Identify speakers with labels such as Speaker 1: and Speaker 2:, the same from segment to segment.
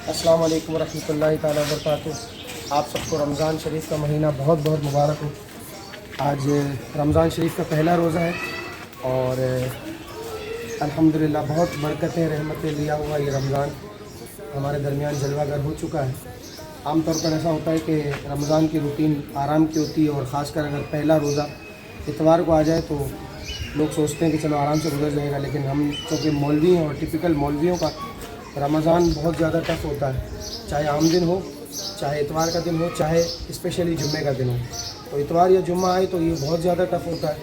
Speaker 1: السلام علیکم ورحمۃ اللہ تعالیٰ وبرکاتہ. آپ سب کو رمضان شریف کا مہینہ بہت بہت مبارک ہو. آج رمضان شریف کا پہلا روزہ ہے اور الحمدللہ بہت برکتیں رحمتیں لیا ہوا یہ رمضان ہمارے درمیان جلوہ گر ہو چکا ہے. عام طور پر ایسا ہوتا ہے کہ رمضان کی روٹین آرام کی ہوتی ہے اور خاص کر اگر پہلا روزہ اتوار کو آ جائے تو لوگ سوچتے ہیں کہ چلو آرام سے گزر جائے گا، لیکن ہم چونکہ مولوی ہیں اور ٹپیکل مولویوں کا رمضان بہت زیادہ ٹف ہوتا ہے، چاہے عام دن ہو، چاہے اتوار کا دن ہو، چاہے اسپیشلی جمعے کا دن ہو. تو اتوار یا جمعہ آئے تو یہ بہت زیادہ ٹف ہوتا ہے.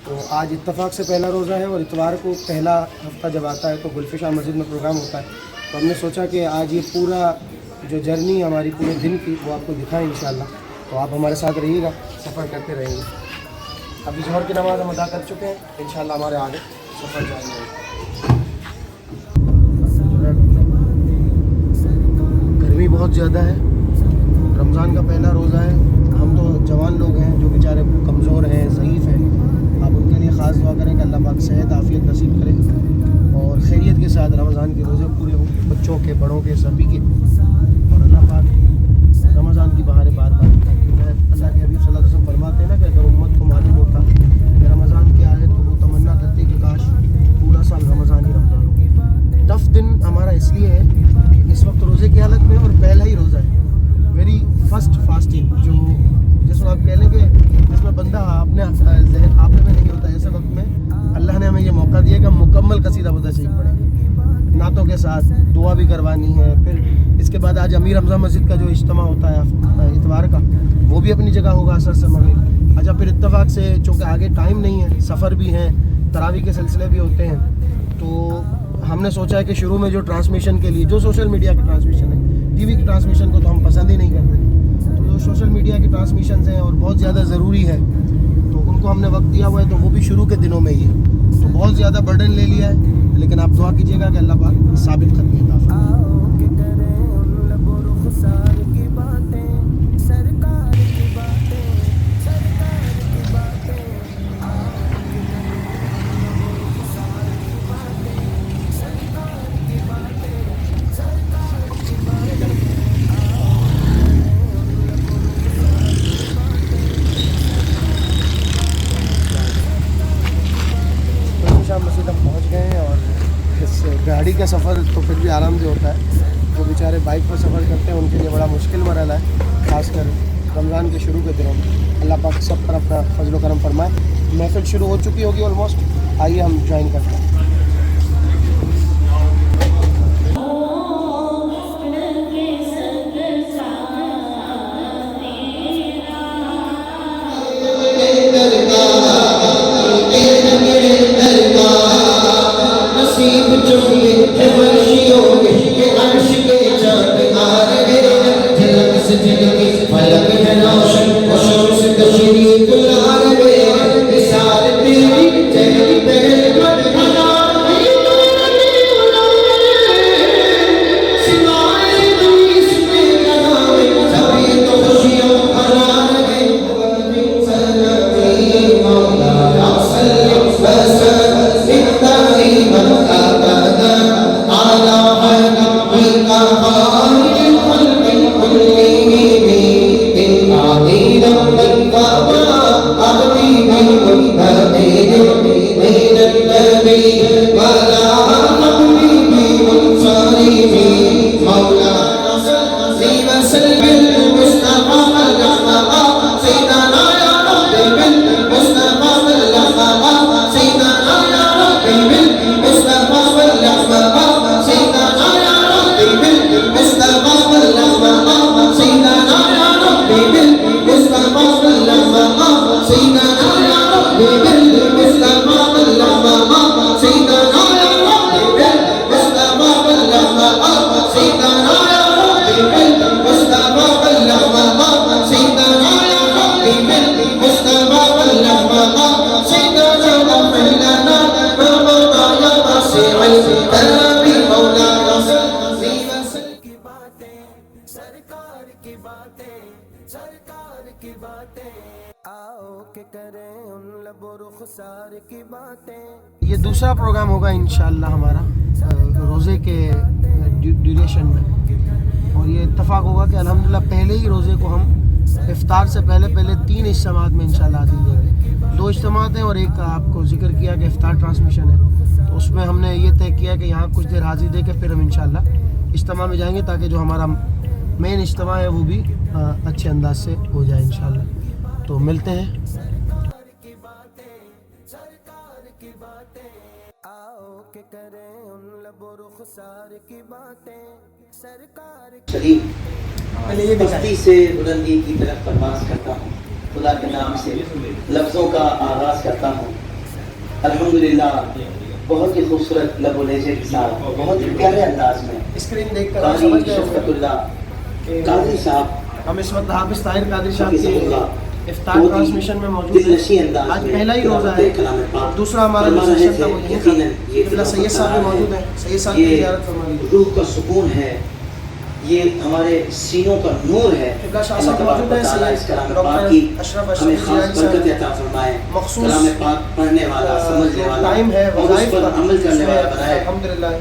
Speaker 1: تو آج اتفاق سے پہلا روزہ ہے اور اتوار کو پہلا ہفتہ جب آتا ہے تو گلفشاں مسجد میں پروگرام ہوتا ہے. تو ہم نے سوچا کہ آج یہ پورا جو جرنی ہماری پورے دن کی وہ آپ کو دکھائیں انشاءاللہ. تو آپ ہمارے ساتھ رہیے گا، سفر کرتے رہیں گے. ابھی ظہر کی نماز ہم ادا کر چکے ہیں، انشاءاللہ ہمارے آگے سفر جاری ہے. گرمی بہت زیادہ ہے، رمضان کا پہلا روزہ ہے. ہم تو جوان لوگ ہیں جو بیچارے کمزور ہیں، ضعیف ہیں. آپ ان کے لیے خاص دعا کریں کہ اللہ پاک صحت عافیت نصیب کرے اور خیریت کے ساتھ رمضان کے روزے پورے ہوں، بچوں کے بڑوں کے سبھی کے. اور اللہ پاک رمضان کی بہاریں بار بار اللہ کے حبیب صلی اللہ علیہ وسلم فرماتے ہیں نا کہ اگر امت کو معلوم ہوتا کہ رمضان کیا ہے تو وہ تمنا کرتے کہ کاش پورا سال رمضان ہی رمضان ہو. ٹف دن ہمارا اس لیے ہے کہ اس وقت روزے کی حالت میں اور پہلا ہی روزہ ہے، ویری فرسٹ فاسٹنگ، جو جس کو آپ کہہ لیں کہ جس میں بندہ اپنے ذہن آپ میں نہیں ہوتا. ایسے وقت میں اللہ نے ہمیں یہ موقع دیا کہ ہم مکمل قصیدہ بدہ شریف پڑھیں، نعتوں کے ساتھ دعا بھی کروانی ہے. پھر اس کے بعد آج امیر حمزہ مسجد کا جو اجتماع ہوتا ہے اتوار کا وہ بھی اپنی جگہ ہوگا اثر سے مغرب. اچھا، پھر اتفاق سے چونکہ آگے ٹائم نہیں ہے، سفر بھی ہیں، تراویح کے سلسلے بھی ہوتے ہیں، تو ہم نے سوچا ہے کہ شروع میں جو ٹرانسمیشن کے لیے جو سوشل میڈیا کی ٹرانسمیشن ہے، ٹی وی کی ٹرانسمیشن کو تو ہم پسند ہی نہیں کرتے، تو جو سوشل میڈیا کی ٹرانسمیشنز ہیں اور بہت زیادہ ضروری ہے تو ان کو ہم نے وقت دیا ہوا ہے. تو وہ بھی شروع کے دنوں میں ہی ہے، تو بہت زیادہ برڈن لے لیا ہے. لیکن آپ دعا کیجیے گا کہ اللہ پاک ثابت ختمی عطا فرمائے. مسجد ہم پہنچ گئے ہیں اور اس گاڑی کا سفر تو پھر بھی آرام دہ ہوتا ہے. جو بیچارے بائک پر سفر کرتے ہیں ان کے لیے بڑا مشکل مرحلہ ہے، خاص کر رمضان کے شروع کے دنوں میں. اللہ پاک سب پر اپنا فضل و کرم فرمائے. محفل شروع ہو چکی ہوگی آلموسٹ، آئیے ہم جوائن کرتے ہیں. باتیں سرکار کی باتیں آؤ کہ کریں ان لب و رخسار کی باتیں. یہ دوسرا پروگرام ہوگا انشاءاللہ ہمارا روزے کے ڈیوریشن میں, اور یہ اتفاق ہوگا کہ الحمدللہ پہلے ہی روزے کو ہم افطار سے پہلے 3 اجتماعات میں انشاءاللہ حاضری دیں گے. 2 اجتماعات ہیں اور ایک آپ کو ذکر کیا کہ افطار ٹرانسمیشن ہے, تو اس میں ہم نے یہ طے کیا کہ یہاں کچھ دیر حاضری دے کے پھر ہم انشاءاللہ اجتماع میں جائیں گے, تاکہ جو ہمارا مین اجتماع ہے وہ بھی اچھے انداز سے ہو جائے انشاءاللہ. تو ملتے ہیں.
Speaker 2: شریف پستی سے بلندی کی طرف پرواز کرتا ہوں, خدا کے نام سے لفظوں کا آغاز کرتا ہوں. الحمدللہ بہت ہی خوبصورت لب و لہجے کے ساتھ بہت ہی پیارے انداز میں
Speaker 1: اسکرین دیکھ کر
Speaker 2: قاری
Speaker 1: سمجھ گئے
Speaker 2: شفقت اللہ قادری صاحب
Speaker 1: ہم اس وقت حافظ طاہر قادری صاحب کے افطار ٹرانسمیشن میں موجود
Speaker 2: دلنشیں
Speaker 1: ہیں.
Speaker 2: انداز
Speaker 1: آج
Speaker 2: میں
Speaker 1: پہلا ہی روزہ ہے, دوسرا ہمارا جو سیشن تھا وہ یہیں تھا. قبلہ سید صاحب بھی موجود ہیں, سید صاحب کی زیارت فرما لیجیے.
Speaker 2: روح کا سکون ہے, یہ ہمارے سینوں کا نور ہے.
Speaker 1: قبلہ شاہ صاحب موجود ہیں, سید ڈاکٹر اشرف
Speaker 2: ہمیں خاص
Speaker 1: اشرف
Speaker 2: برکت عطا فرمائے,
Speaker 1: مخصوص
Speaker 2: کلام پاک پڑھنے والا, سمجھنے والا
Speaker 1: ٹائم ہے
Speaker 2: اور اس
Speaker 1: وظائف
Speaker 2: پر عمل کرنے والا بنائے.
Speaker 1: الحمدللہ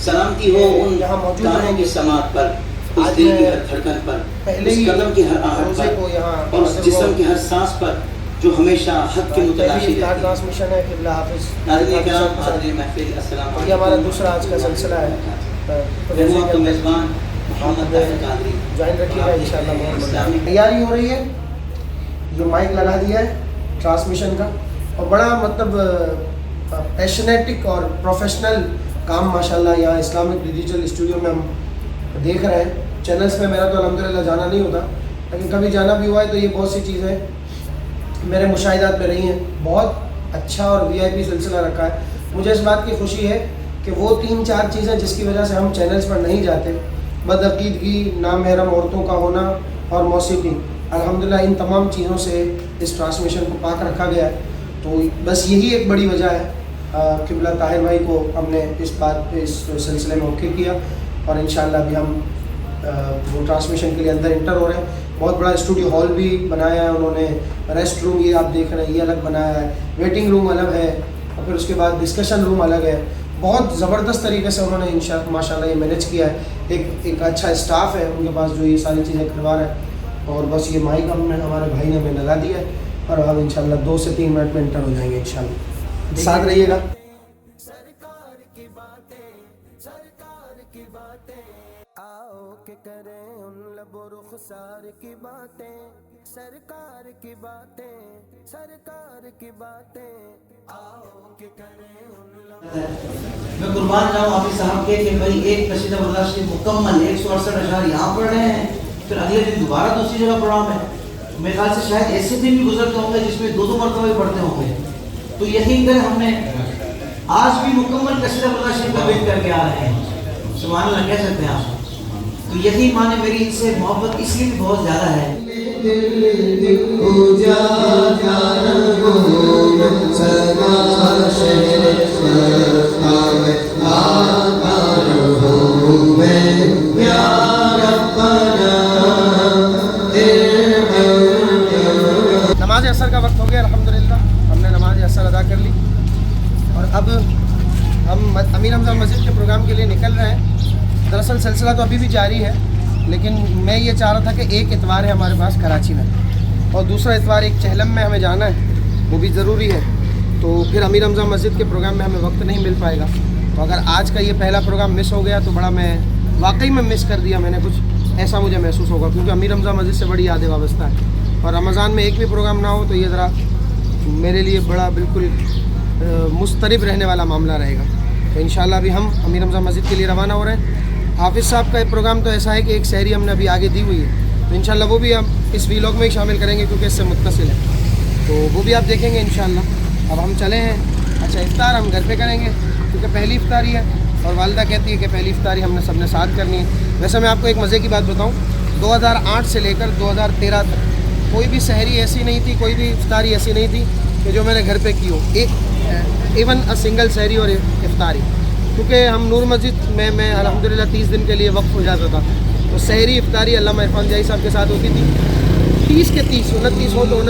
Speaker 2: سلامتی ہو ان
Speaker 1: یہاں موجود
Speaker 2: کانوں
Speaker 1: رہیں
Speaker 2: کی
Speaker 1: گے
Speaker 2: سماعت پر, اس
Speaker 1: آج
Speaker 2: دل
Speaker 1: میں
Speaker 2: کی ہر دھڑکن پر,
Speaker 1: پہلے
Speaker 2: اس
Speaker 1: ہی
Speaker 2: قدم کی ہر آہٹ
Speaker 1: روزے کو
Speaker 2: پر
Speaker 1: یہاں
Speaker 2: اور اس جسم کی ہر سانس پر جو ہمیشہ حق کے متلاشی
Speaker 1: افطار
Speaker 2: رہتی ہے.
Speaker 1: ٹرانسمیشن ہے. قبلہ حافظ
Speaker 2: ناظرین کرام, حاضرین محفل, السلام
Speaker 1: یہ
Speaker 2: علیکم.
Speaker 1: ہمارا دوسرا آج کا سلسلہ ہے.
Speaker 2: رحمت و میزبان محمد طاہر قادری
Speaker 1: جوائن رکھیے گا انشاءاللہ. تیاری ہو رہی ہے, یہ مائک لگا دیا ہے ٹرانسمیشن کا, اور بڑا مطلب پیشنیٹک اور پروفیشنل کام ماشاءاللہ یہاں اسلامک ڈیجیٹل اسٹوڈیو میں ہم دیکھ رہے ہیں. چینلز پہ میرا تو الحمدللہ جانا نہیں ہوتا, لیکن کبھی جانا بھی ہوا ہے تو یہ بہت سی چیزیں میرے مشاہدات میں رہی ہیں. بہت اچھا اور وی آئی پی سلسلہ رکھا ہے. مجھے اس بات کی خوشی ہے کہ وہ 3-4 چیزیں جس کی وجہ سے ہم چینلز پر نہیں جاتے, بدعقیدگی, نامحرم عورتوں کا ہونا اور موسیقی, الحمدللہ ان تمام چیزوں سے اس ٹرانسمیشن کو پاک رکھا گیا ہے. تو بس یہی ایک بڑی وجہ ہے. قبلہ طاہر بھائی کو ہم نے اس سلسلے میں اوکے کیا, اور انشاءاللہ ابھی ہم وہ ٹرانسمیشن کے لیے اندر انٹر ہو رہے ہیں. بہت بڑا اسٹوڈیو ہال بھی بنایا ہے انہوں نے, ریسٹ روم یہ آپ دیکھ رہے ہیں یہ الگ بنایا ہے, ویٹنگ روم الگ ہے, اور پھر اس کے بعد ڈسکشن روم الگ ہے. بہت زبردست طریقے سے انہوں نے ماشاءاللہ یہ مینیج کیا ہے. ایک اچھا اسٹاف ہے ان کے پاس جو یہ ساری چیزیں کروا رہا ہے. اور بس یہ مائک ہمارے بھائی نے ہمیں لگا دیا ہے, اور ہم انشاءاللہ 2 سے 3 منٹ میں انٹر ہو جائیں گے انشاءاللہ. ساتھ رہیے گا. سرکار کی باتیں سرکار کی باتیں آؤ کہ کریں ان لب و رخسار کی باتیں سرکار کی باتیں سرکار کی باتیں آؤ کہ کریں ان لب.
Speaker 2: میں قربان جاؤں حافظ صاحب کے کہ بھائی ایک قصیدہ برداشت مکمل 168 اشعار یہاں پڑھ رہے ہیں, پھر اگلے دن دوبارہ دوسری جگہ پڑھا میں. میرے خیال سے شاید ایسے دن بھی گزرتے ہوں گے جس میں 2 مرتبہ پڑھتے ہوں گے. تو یقین کریں ہم نے آج بھی مکمل قصیدہ برداشت کا ویٹ کر کے آ رہے ہیں. سبحان اللہ کہہ سکتے ہیں آپ. تو یقین مانے میری ان سے محبت اس لیے بھی بہت زیادہ ہے.
Speaker 1: نماز عصر کا وقت ہو گیا الحمدللہ, ہم نے نماز عصر ادا کر لی, اور اب ہم امیر حمزہ مسجد کے پروگرام کے لیے نکل رہے ہیں. دراصل سلسلہ تو ابھی بھی جاری ہے, لیکن میں یہ چاہ رہا تھا کہ ایک اتوار ہے ہمارے پاس کراچی میں, اور دوسرا اتوار ایک چہلم میں ہمیں جانا ہے, وہ بھی ضروری ہے. تو پھر امیر حمزہ مسجد کے پروگرام میں ہمیں وقت نہیں مل پائے گا. تو اگر آج کا یہ پہلا پروگرام مس ہو گیا تو بڑا میں واقعی میں مس کر دیا, میں نے کچھ ایسا مجھے محسوس ہوگا, کیونکہ امیر حمزہ مسجد سے بڑی یادیں وابستہ ہے. اور رمضان میں ایک بھی پروگرام نہ ہو تو یہ ذرا میرے لیے بڑا بالکل مضطرب رہنے والا معاملہ رہے گا. تو انشاءاللہ ابھی ہم امیر حمزہ مسجد کے لیے روانہ ہو رہے ہیں. حافظ صاحب کا ایک پروگرام تو ایسا ہے کہ ایک سحری ہم نے ابھی آگے دی ہوئی ہے, تو انشاءاللہ وہ بھی ہم اس ویلاگ میں ہی شامل کریں گے کیونکہ اس سے متصل ہے, تو وہ بھی آپ دیکھیں گے انشاءاللہ. اب ہم چلے ہیں. اچھا افطار ہم گھر پہ کریں گے کیونکہ پہلی افطاری ہے, اور والدہ کہتی ہے کہ پہلی افطاری ہم نے سب نے ساتھ کرنی ہے. ویسے میں آپ کو ایک مزے کی بات بتاؤں, 2008 سے لے کر 2013 تک کوئی بھی سحری ایسی نہیں تھی, کوئی بھی افطاری ایسی نہیں تھی کہ جو میں نے گھر پہ کی ہو, ایون سنگل سحری اور افطاری. کیونکہ ہم نور مسجد میں الحمدللہ 30 دن کے لیے وقف ہو جاتا تھا, تو تو سحری افطاری علامہ عرفان جائی صاحب کے ساتھ ہوتی تھی 30 کے 30 29 ہو تو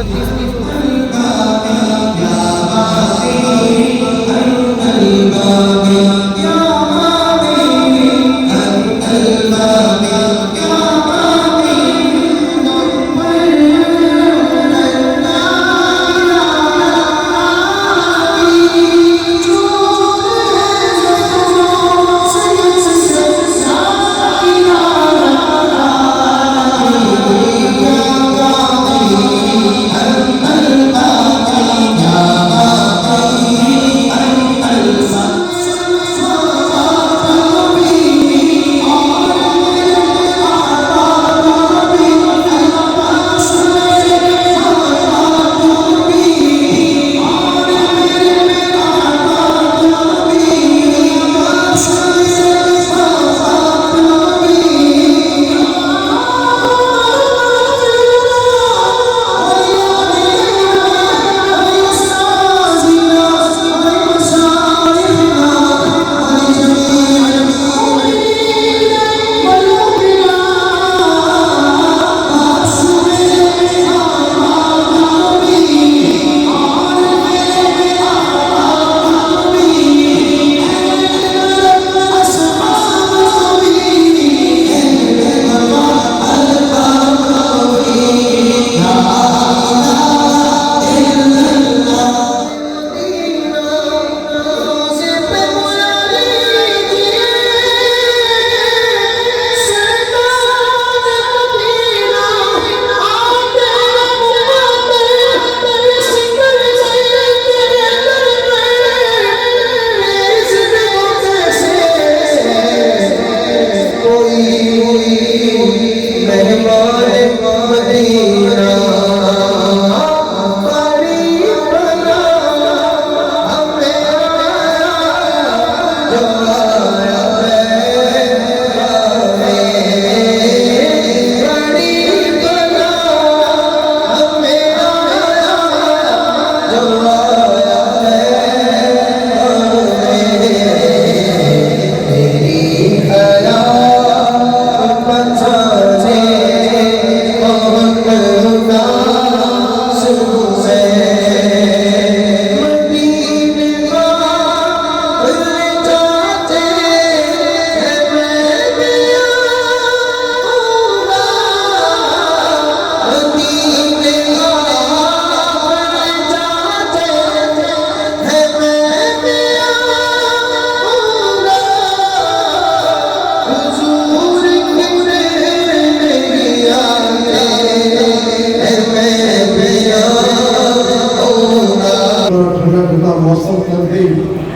Speaker 3: ٹھنڈا موسم کر دے،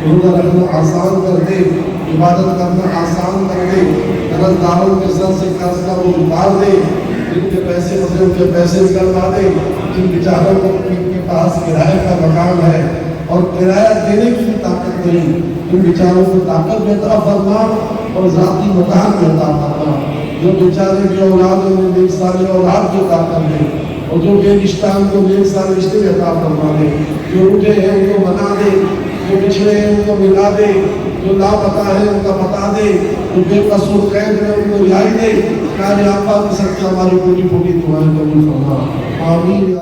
Speaker 3: روزہ رکھنا آسان کر دے، عبادت کرنا آسان کر دے، قرض داروں کے سر سے قرض کا وہ اتار دے، جن کے پیسے پھنسے ان کے پیسے نکلوا دے، جن بیچاروں کو ان کے پاس کرایہ کا مکان ہے اور کرایہ دینے کی طاقت نہیں، ان بیچاروں کو طاقت دیتا فرما اور ذاتی مکان دیتا فرما، جو بیچارے کی اولاد انہیں بے سارے اولاد کی طاقت دے، اور جو بے رشتہ ان کو بے سارے رشتے عطا فرما دے، جو روٹے ہیں ان کو بنا دے، جو پچھڑے ہیں ان کو ملا دے، جو لاپتہ ہے ان کا بتا دے، جو بے قصور قید ہے ان کو رہائی دے، کاری آقا کی سکتا ہماری پوری پوری دعائیں قبول فرما، آمین۔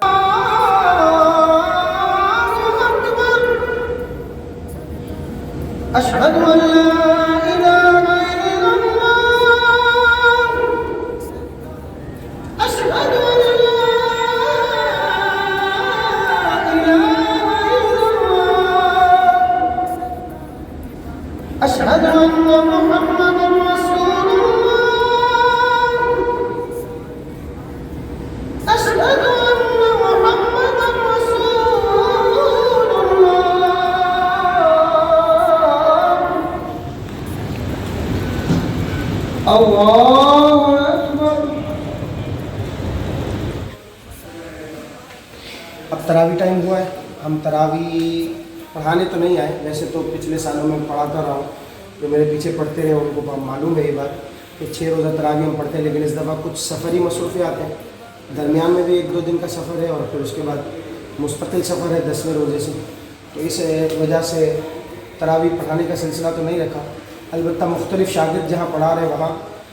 Speaker 1: اشہد ان لا الہ الا اللہ اشہد ان لا الہ الا اللہ اشہد ان محمد رسول اللہ اشہد ان محمد رسول اللہ اللہ اکبر۔ اب تراوی ٹائم ہوا ہے، ہم تراوی پڑھانے تو نہیں آئے، ویسے تو پچھلے سالوں میں پڑھاتا رہا ہوں، جو میرے پیچھے پڑھتے رہے ان کو معلوم ہے یہ بات کہ 6 روزہ تراوی ہم پڑھتے ہیں، لیکن اس دفعہ کچھ سفری مصروفیات ہیں، درمیان میں بھی 1-2 دن کا سفر ہے اور پھر اس کے بعد مستقل سفر ہے 10ویں روزے سے، تو اس وجہ سے تراوی پڑھانے کا سلسلہ تو نہیں رکھا، البتہ مختلف شاگرد جہاں پڑھا رہے وہاں